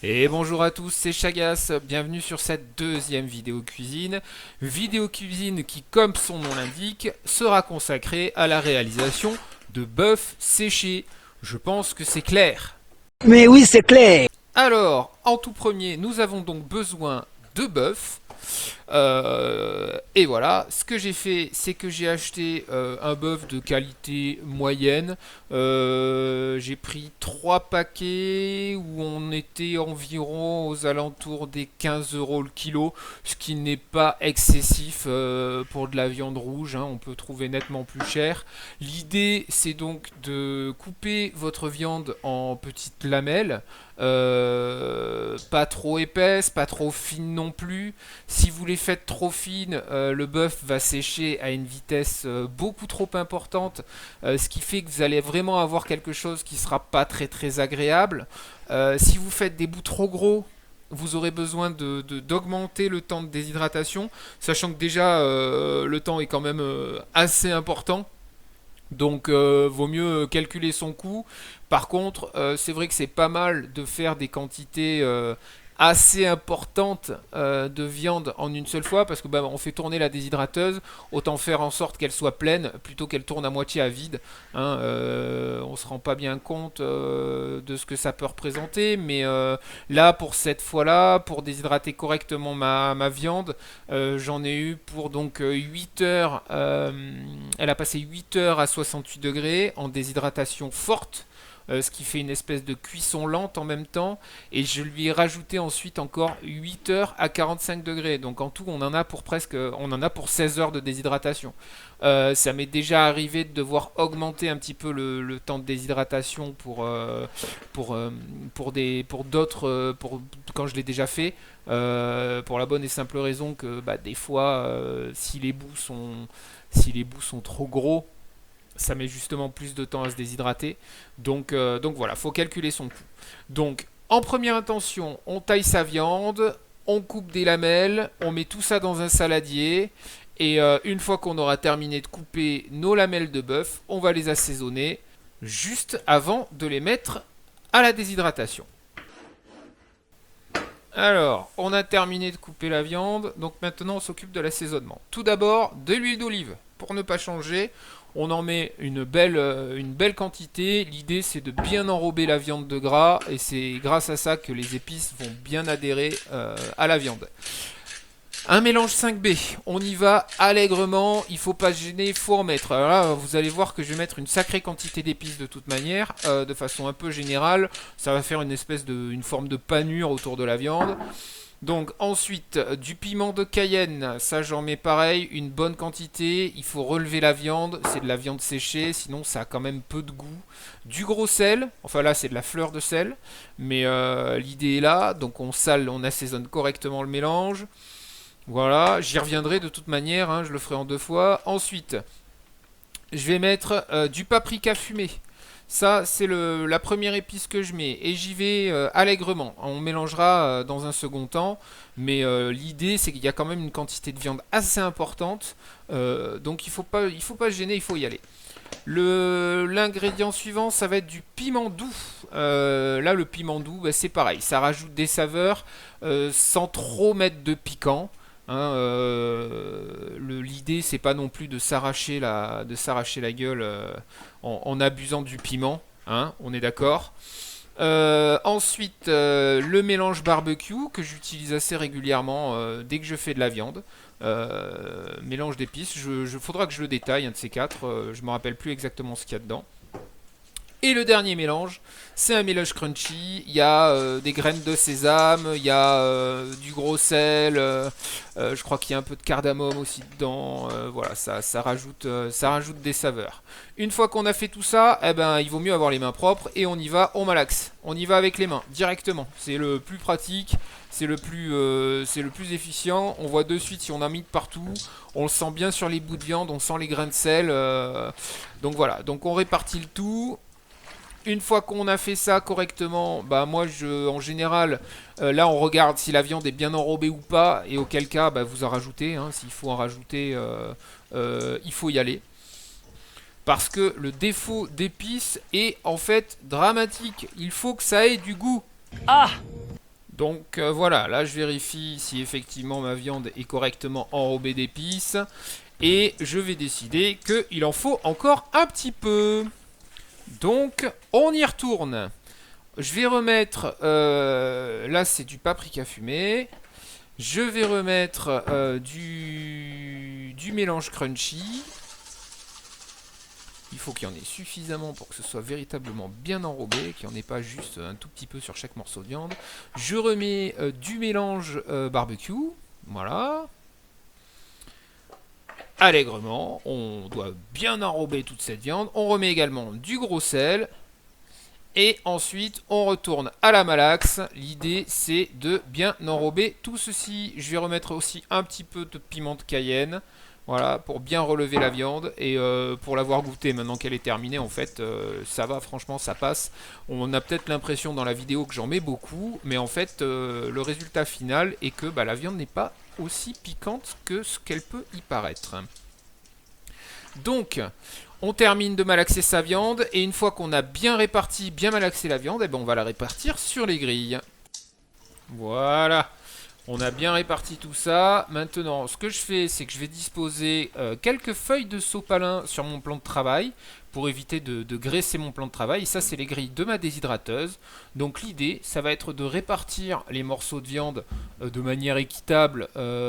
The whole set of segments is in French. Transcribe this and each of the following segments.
Et bonjour à tous, c'est Chagas, bienvenue sur cette deuxième vidéo cuisine. Vidéo cuisine qui, comme son nom l'indique, sera consacrée à la réalisation de bœuf séché. Je pense que c'est clair. Mais oui, c'est clair. Alors, en tout premier, nous avons donc besoin de bœuf. Et voilà, ce que j'ai fait, c'est que j'ai acheté un bœuf de qualité moyenne. J'ai pris 3 paquets où on était environ aux alentours des 15 euros le kilo, ce qui n'est pas excessif pour de la viande rouge, hein, on peut trouver nettement plus cher. L'idée, c'est donc de couper votre viande en petites lamelles, pas trop épaisses, pas trop fines non plus. Si vous les faites trop fines, le bœuf va sécher à une vitesse beaucoup trop importante, ce qui fait que vous allez vraiment avoir quelque chose qui sera pas très agréable. Si vous faites des bouts trop gros, vous aurez besoin d'augmenter le temps de déshydratation, sachant que déjà le temps est quand même assez important. Donc vaut mieux calculer son coût. Par contre, c'est vrai que c'est pas mal de faire des quantités assez importantes de viande en une seule fois parce que bah, on fait tourner la déshydrateuse, autant faire en sorte qu'elle soit pleine plutôt qu'elle tourne à moitié à vide, hein. On se rend pas bien compte de ce que ça peut représenter, mais là pour cette fois-là, pour déshydrater correctement ma viande, j'en ai eu pour donc 8 heures. Elle a passé 8 heures à 68 degrés en déshydratation forte, ce qui fait une espèce de cuisson lente en même temps. Et je lui ai rajouté ensuite encore 8 heures à 45 degrés. Donc en tout, on en a pour 16 heures de déshydratation. Ça m'est déjà arrivé de devoir augmenter un petit peu le temps de déshydratation pour, euh, pour d'autres, quand je l'ai déjà fait. Pour la bonne et simple raison que bah, des fois, si les bouts sont trop gros, ça met justement plus de temps à se déshydrater. Donc voilà, faut calculer son coût. Donc en première intention, on taille sa viande, on coupe des lamelles, on met tout ça dans un saladier. Et une fois qu'on aura terminé de couper nos lamelles de bœuf, on va les assaisonner juste avant de les mettre à la déshydratation. Alors, on a terminé de couper la viande, donc maintenant on s'occupe de l'assaisonnement. Tout d'abord, de l'huile d'olive. Pour ne pas changer, on en met une belle quantité. L'idée c'est de bien enrober la viande de gras et c'est grâce à ça que les épices vont bien adhérer à la viande. Un mélange 5B, on y va allègrement, il faut pas se gêner, il faut en mettre. Alors là, vous allez voir que je vais mettre une sacrée quantité d'épices de toute manière, de façon un peu générale. Ça va faire une forme de panure autour de la viande. Donc ensuite, du piment de Cayenne, ça j'en mets pareil, une bonne quantité. Il faut relever la viande, c'est de la viande séchée, sinon ça a quand même peu de goût. Du gros sel, enfin là c'est de la fleur de sel, mais l'idée est là. Donc on assaisonne correctement le mélange. Voilà, j'y reviendrai de toute manière, hein, je le ferai en deux fois. Ensuite, je vais mettre du paprika fumé. Ça, c'est la première épice que je mets. Et j'y vais allègrement. On mélangera dans un second temps. Mais l'idée, c'est qu'il y a quand même une quantité de viande assez importante. Donc il faut pas se gêner, il faut y aller. L'ingrédient suivant, ça va être du piment doux. Là, le piment doux, bah, c'est pareil. Ça rajoute des saveurs sans trop mettre de piquant. Hein, l'idée, c'est pas non plus de s'arracher la gueule en abusant du piment. Hein, on est d'accord. Ensuite, le mélange barbecue que j'utilise assez régulièrement dès que je fais de la viande. Mélange d'épices. Faudra que je le détaille, un de ces quatre. Je me rappelle plus exactement ce qu'il y a dedans. Et le dernier mélange, c'est un mélange crunchy. Il y a des graines de sésame, il y a du gros sel, je crois qu'il y a un peu de cardamome aussi dedans. Voilà, ça rajoute des saveurs. Une fois qu'on a fait tout ça, eh ben, il vaut mieux avoir les mains propres et on y va au malaxe. On y va avec les mains, directement. C'est le plus pratique, c'est le plus efficient. On voit de suite si on a mis de partout. On le sent bien sur les bouts de viande, on sent les grains de sel. Donc voilà, donc on répartit le tout. Une fois qu'on a fait ça correctement, bah moi en général, là on regarde si la viande est bien enrobée ou pas, et auquel cas bah, vous en rajoutez, hein. S'il faut en rajouter, il faut y aller. Parce que le défaut d'épices est en fait dramatique. Il faut que ça ait du goût. Ah, Donc voilà, là je vérifie si effectivement ma viande est correctement enrobée d'épices. Et je vais décider qu'il en faut encore un petit peu. Donc on y retourne. Je vais remettre, là c'est du paprika fumé. Je vais remettre du mélange crunchy. Il faut qu'il y en ait suffisamment pour que ce soit véritablement bien enrobé, qu'il n'y en ait pas juste un tout petit peu sur chaque morceau de viande. Je remets du mélange barbecue, voilà. Allègrement, on doit bien enrober toute cette viande. On remet également du gros sel. Et ensuite, on retourne à la malaxe. L'idée, c'est de bien enrober tout ceci. Je vais remettre aussi un petit peu de piment de Cayenne. Voilà, pour bien relever la viande. Et pour l'avoir goûté, maintenant qu'elle est terminée, en fait, ça va, franchement, ça passe. On a peut-être l'impression dans la vidéo que j'en mets beaucoup. Mais en fait, le résultat final est que la viande n'est pas aussi piquante que ce qu'elle peut y paraître. Donc, on termine de malaxer sa viande. Et une fois qu'on a bien réparti, bien malaxé la viande, on va la répartir sur les grilles. Voilà. On a bien réparti tout ça. Maintenant, ce que je fais, c'est que je vais disposer quelques feuilles de sopalin sur mon plan de travail pour éviter de graisser mon plan de travail. Et ça, c'est les grilles de ma déshydrateuse. Donc l'idée, ça va être de répartir les morceaux de viande de manière équitable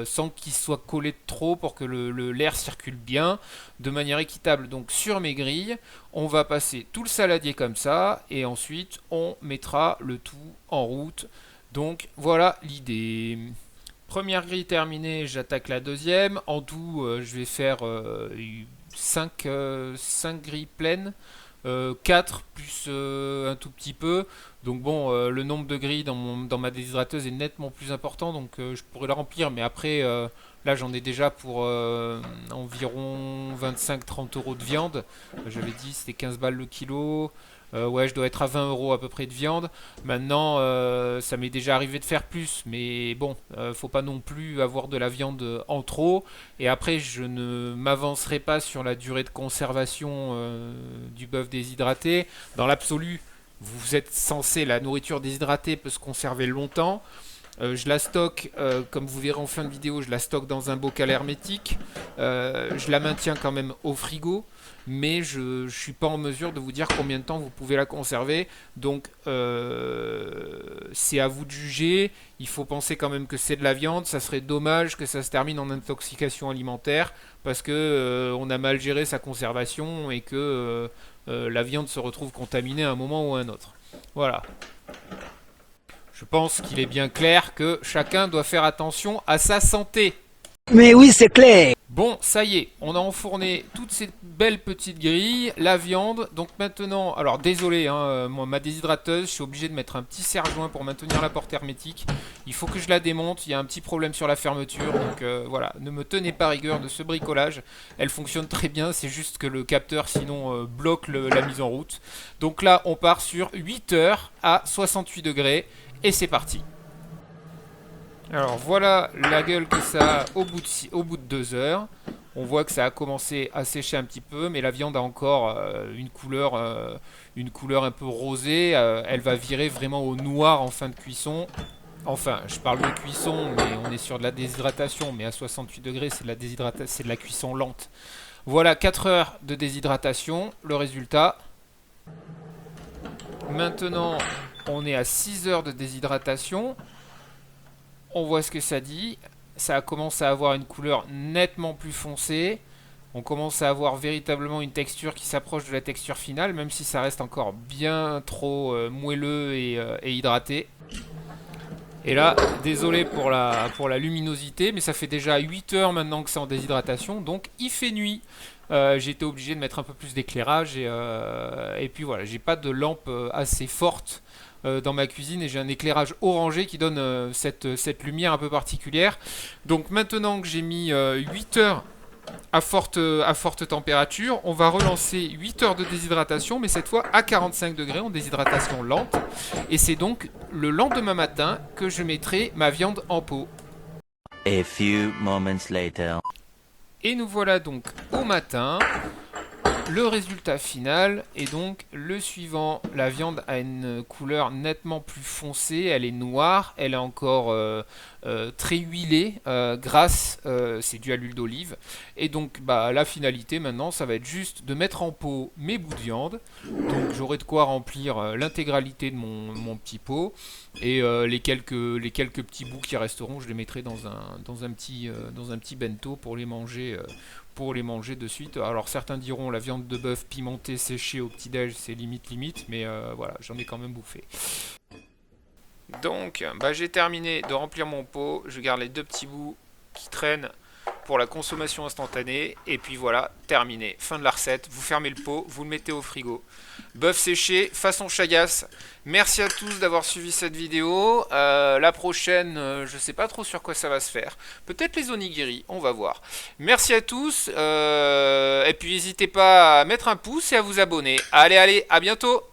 sans qu'ils soient collés de trop pour que l'air circule bien. De manière équitable, donc sur mes grilles, on va passer tout le saladier comme ça. Et ensuite, on mettra le tout en route. Donc voilà l'idée. Première grille terminée, j'attaque la deuxième. En tout, je vais faire 5 grilles pleines. 4 plus un tout petit peu. Donc bon, le nombre de grilles dans ma déshydrateuse est nettement plus important. Donc je pourrais la remplir. Mais après, là j'en ai déjà pour environ 25-30 euros de viande. J'avais dit c'était 15 balles le kilo. Ouais, je dois être à 20 euros à peu près de viande. Maintenant, ça m'est déjà arrivé de faire plus, mais bon, faut pas non plus avoir de la viande en trop. Et après, je ne m'avancerai pas sur la durée de conservation du bœuf déshydraté. Dans l'absolu, vous êtes censé, la nourriture déshydratée peut se conserver longtemps. Je la stocke, comme vous verrez en fin de vidéo, je la stocke dans un bocal hermétique. Je la maintiens quand même au frigo, mais je ne suis pas en mesure de vous dire combien de temps vous pouvez la conserver. Donc c'est à vous de juger. Il faut penser quand même que c'est de la viande. Ça serait dommage que ça se termine en intoxication alimentaire parce que on a mal géré sa conservation et que la viande se retrouve contaminée à un moment ou à un autre. Voilà. Je pense qu'il est bien clair que chacun doit faire attention à sa santé. Mais oui, c'est clair. Bon, ça y est, on a enfourné toutes ces belles petites grilles, la viande. Donc maintenant, alors désolé, hein, moi, ma déshydrateuse, je suis obligé de mettre un petit serre-joint pour maintenir la porte hermétique. Il faut que je la démonte, il y a un petit problème sur la fermeture. Donc voilà, ne me tenez pas rigueur de ce bricolage. Elle fonctionne très bien, c'est juste que le capteur sinon bloque la mise en route. Donc là, on part sur 8 heures à 68 degrés. Et c'est parti. Alors voilà la gueule que ça a au bout de 2 heures. On voit que ça a commencé à sécher un petit peu, mais la viande a encore une couleur un peu rosée. Elle va virer vraiment au noir en fin de cuisson. Enfin, je parle de cuisson, mais on est sur de la déshydratation. Mais à 68 degrés, c'est de la cuisson lente. Voilà, 4 heures de déshydratation. Le résultat. Maintenant, on est à 6 heures de déshydratation. On voit ce que ça dit. Ça commence à avoir une couleur nettement plus foncée. On commence à avoir véritablement une texture qui s'approche de la texture finale, même si ça reste encore bien trop moelleux et hydraté. Et là, désolé pour la luminosité, mais ça fait déjà 8 heures maintenant que c'est en déshydratation, donc il fait nuit. J'ai été obligé de mettre un peu plus d'éclairage et puis voilà, j'ai pas de lampe assez forte dans ma cuisine et j'ai un éclairage orangé qui donne cette lumière un peu particulière. Donc maintenant que j'ai mis 8 heures à forte température, on va relancer 8 heures de déshydratation, mais cette fois à 45 degrés en déshydratation lente. Et c'est donc le lendemain matin que je mettrai ma viande en pot. A few moments later. Et nous voilà donc au matin. Le résultat final est donc le suivant. La viande a une couleur nettement plus foncée, elle est noire, elle est encore très huilée, grasse, c'est dû à l'huile d'olive. Et donc bah, la finalité maintenant, ça va être juste de mettre en pot mes bouts de viande. Donc j'aurai de quoi remplir l'intégralité de mon petit pot. Et les quelques petits bouts qui resteront, je les mettrai dans un petit bento pour les manger de suite. Alors certains diront la viande de bœuf pimentée séchée au petit-déj c'est limite, mais voilà, j'en ai quand même bouffé. Donc bah, j'ai terminé de remplir mon pot, je garde les deux petits bouts qui traînent pour la consommation instantanée, et puis voilà, terminé, fin de la recette, vous fermez le pot, vous le mettez au frigo. Bœuf séché, façon Chagas. Merci à tous d'avoir suivi cette vidéo. La prochaine, je sais pas trop sur quoi ça va se faire. Peut-être les onigiri, on va voir. Merci à tous, et puis n'hésitez pas à mettre un pouce et à vous abonner. Allez, à bientôt.